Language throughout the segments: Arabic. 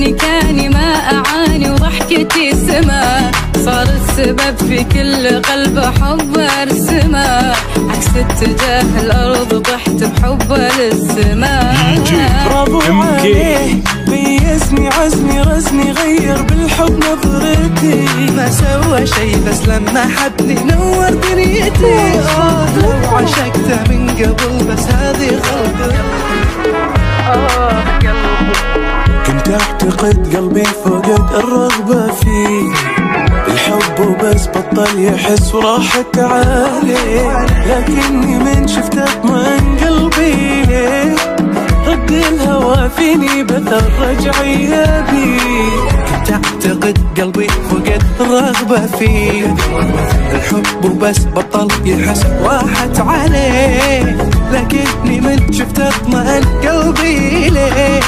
حناني كاني ما أعاني وضحكتي سما، صار السبب في كل قلب حب ارسمه، عكس اتجاه الأرض طحت بحبه للسماء. برافو عليه، ميزني عزمي رزني غير بالحب نظرتي، ما سوى شي بس لما حبني نور دنيتي. لو عشقته من قبل بس هذه غلطة. كنت اعتقد قلبي فقد الرغبة فيه، الحب وبس بطل يحس وراحت عليه، لكني من شفت اطمئن قلبي ليه، رد الهوى فيني بث الرجعية بيه. كنت اعتقد قلبي فقد الرغبة فيه، الحب وبس بطل يحس راحت عليه، لكني من شفت اطمئن قلبي ليه،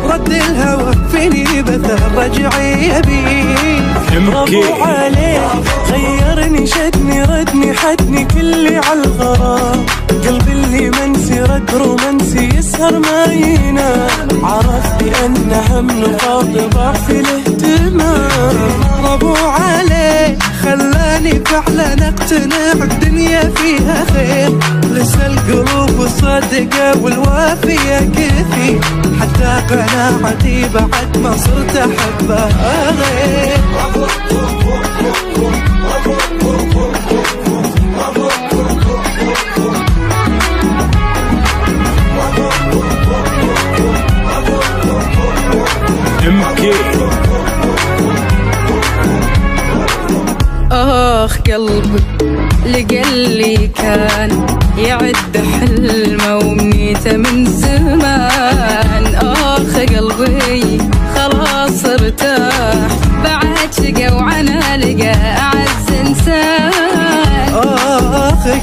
رد الهوى فيني بث الرجعية بيه. برافو عليه، غيرني شدني ردني حدني كلي عالغرام، قلبي اللي منسي رد رومانسي يسهر ما ينام، عرف بأن هم نقاط ضعف الاهتمام. برافو عليه، خلاني فعلا اقتنع الدنيا فيها خير، لسه القلوب الصادقة والوافية كثير، حتى قناعتي بعد ما صرت احبها غير. قلبي لقلي كان يعد حلمه وامنيته من زمان، قلبي خلاص ارتاح بعد شقى وعنا لقى اعز انسان.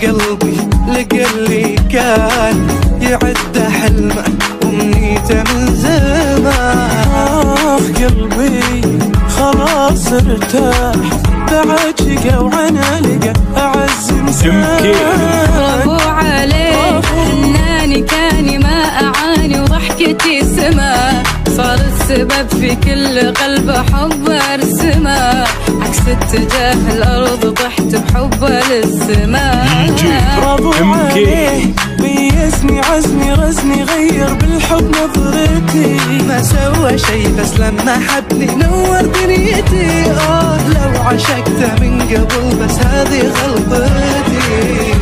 قلبي لقلي كان يعد حلمه وامنيته من زمان، قلبي خلاص ارتاح بعد شقى وعنا لقى اعز انسان. برافو عليه، حناني كاني ما اعاني وضحكتي سما، صار السبب في كل قلب حب ارسمه، عكس اتجاه الأرض طحت بحبه للسماء. برافو عليه، ميزني عزمي رزني غير بالحب نظرتي، ما سوى شي بس لما حبني نور دنيتي. لو عشقته من قبل بس هذه غلطتي.